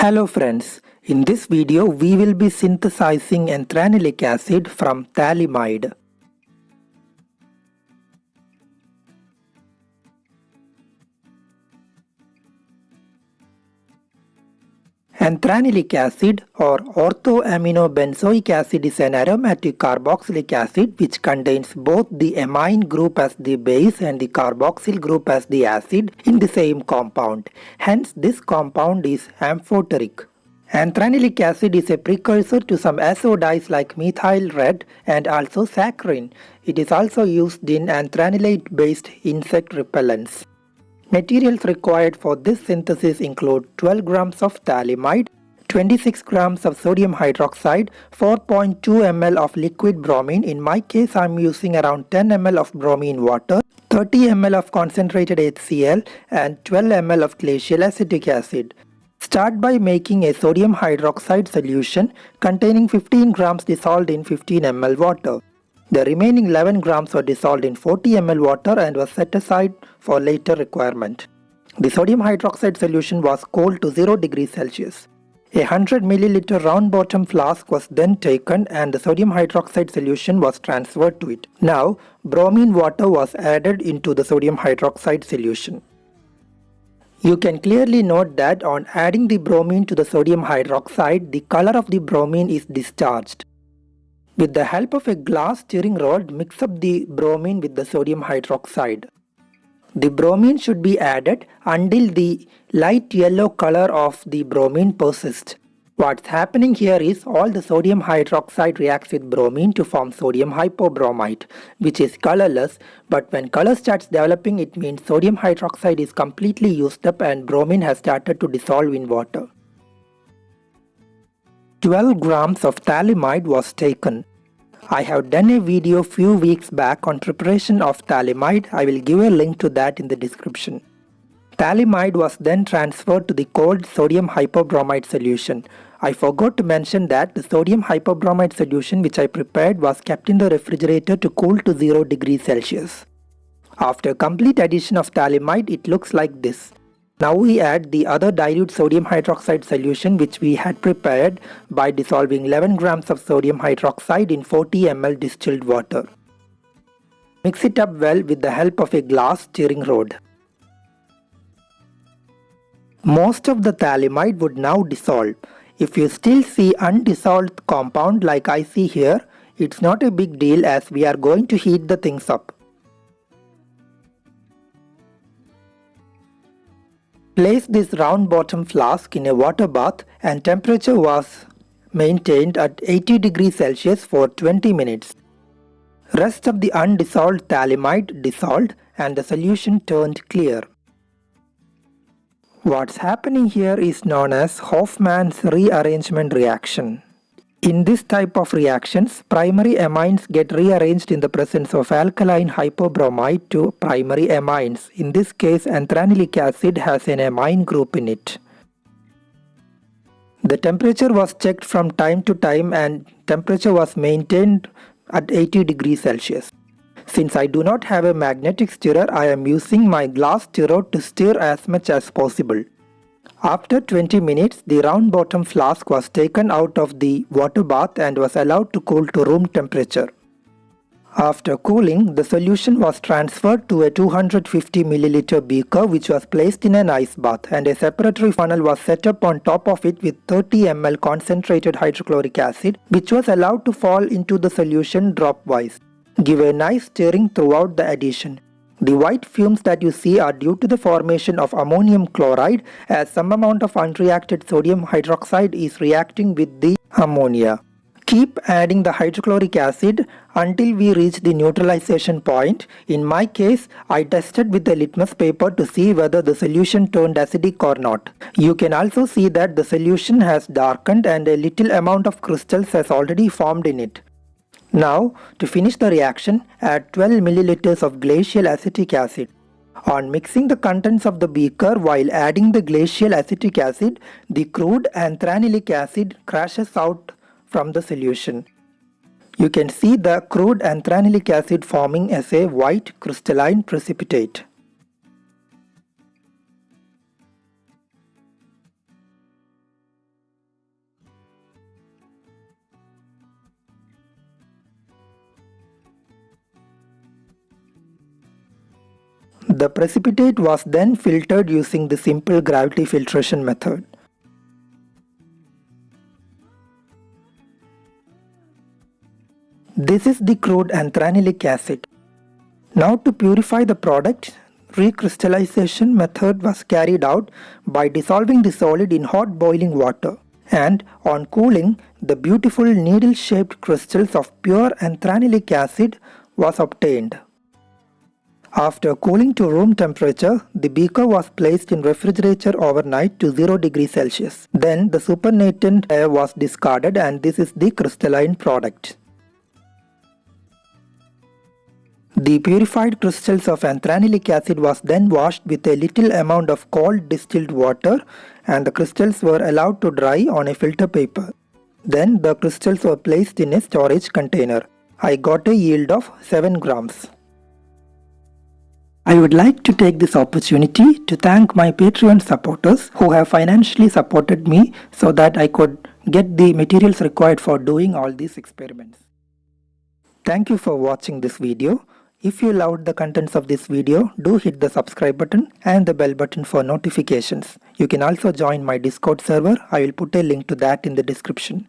Hello friends, in this video we will be synthesizing anthranic acid from phthalimide. Anthranic acid or orthoaminobenzoic acid is an aromatic carboxylic acid which contains both the amine group as the base and the carboxyl group as the acid in the same compound. Hence this compound is amphoteric. Anthranic acid is a precursor to some azo dyes like methyl red and also saccharin. It is also used in anthranilate based insect repellents. Materials required for this synthesis include 12 grams of phthalimide, 26 grams of sodium hydroxide, 4.2 ml of liquid bromine. In my case I am using around 10 ml of bromine water, 30 ml of concentrated HCl and 12 ml of glacial acetic acid. Start by making a sodium hydroxide solution containing 15 grams dissolved in 15 ml water. The remaining 11 grams were dissolved in 40 ml water and was set aside for later requirement. The sodium hydroxide solution was cooled to 0 degrees Celsius. A 100 ml round bottom flask was then taken and the sodium hydroxide solution was transferred to it. Now, bromine water was added into the sodium hydroxide solution. You can clearly note that on adding the bromine to the sodium hydroxide, the color of the bromine is discharged. With the help of a glass stirring rod, mix up the bromine with the sodium hydroxide. The bromine should be added until the light yellow color of the bromine persists. What's happening here is all the sodium hydroxide reacts with bromine to form sodium hypobromite, which is colorless, but when color starts developing it means sodium hydroxide is completely used up and bromine has started to dissolve in water. 12 grams of phthalimide was taken. I have done a video few weeks back on preparation of phthalimide. I will give a link to that in the description. Phthalimide was then transferred to the cold sodium hypobromite solution. I forgot to mention that the sodium hypobromite solution which I prepared was kept in the refrigerator to cool to 0 degrees Celsius. After complete addition of phthalimide, it looks like this. Now we add the other dilute sodium hydroxide solution which we had prepared by dissolving 11 grams of sodium hydroxide in 40 ml distilled water. Mix it up well with the help of a glass stirring rod. Most of the phthalimide would now dissolve. If you still see undissolved compound like I see here, it's not a big deal as we are going to heat the things up. Place this round bottom flask in a water bath and temperature was maintained at 80 degrees Celsius for 20 minutes. Rest of the undissolved phthalimide dissolved and the solution turned clear. What's happening here is known as Hofmann's rearrangement reaction. In this type of reactions, primary amines get rearranged in the presence of alkaline hypobromite to primary amines. In this case, anthranic acid has an amine group in it. The temperature was checked from time to time and temperature was maintained at 80 degrees Celsius. Since I do not have a magnetic stirrer, I am using my glass stirrer to stir as much as possible. After 20 minutes, the round bottom flask was taken out of the water bath and was allowed to cool to room temperature. After cooling, the solution was transferred to a 250 ml beaker which was placed in an ice bath and a separatory funnel was set up on top of it with 30 ml concentrated hydrochloric acid which was allowed to fall into the solution dropwise. Give a nice stirring throughout the addition. The white fumes that you see are due to the formation of ammonium chloride as some amount of unreacted sodium hydroxide is reacting with the ammonia. Keep adding the hydrochloric acid until we reach the neutralization point. In my case, I tested with a litmus paper to see whether the solution turned acidic or not. You can also see that the solution has darkened and a little amount of crystals has already formed in it. Now, to finish the reaction, add 12 ml of glacial acetic acid. On mixing the contents of the beaker while adding the glacial acetic acid, the crude anthranic acid crashes out from the solution. You can see the crude anthranic acid forming as a white crystalline precipitate. The precipitate was then filtered using the simple gravity filtration method. This is the crude anthranylic acid. Now to purify the product, recrystallization method was carried out by dissolving the solid in hot boiling water, and on cooling, the beautiful needle-shaped crystals of pure anthranylic acid was obtained. After cooling to room temperature, the beaker was placed in refrigerator overnight to 0 degrees Celsius. Then the supernatant air was discarded, and this is the crystalline product. The purified crystals of anthranylic acid was then washed with a little amount of cold distilled water, and the crystals were allowed to dry on a filter paper. Then the crystals were placed in a storage container. I got a yield of 7 grams. I would like to take this opportunity to thank my Patreon supporters who have financially supported me so that I could get the materials required for doing all these experiments. Thank you for watching this video. If you loved the contents of this video, do hit the subscribe button and the bell button for notifications. You can also join my Discord server. I will put a link to that in the description.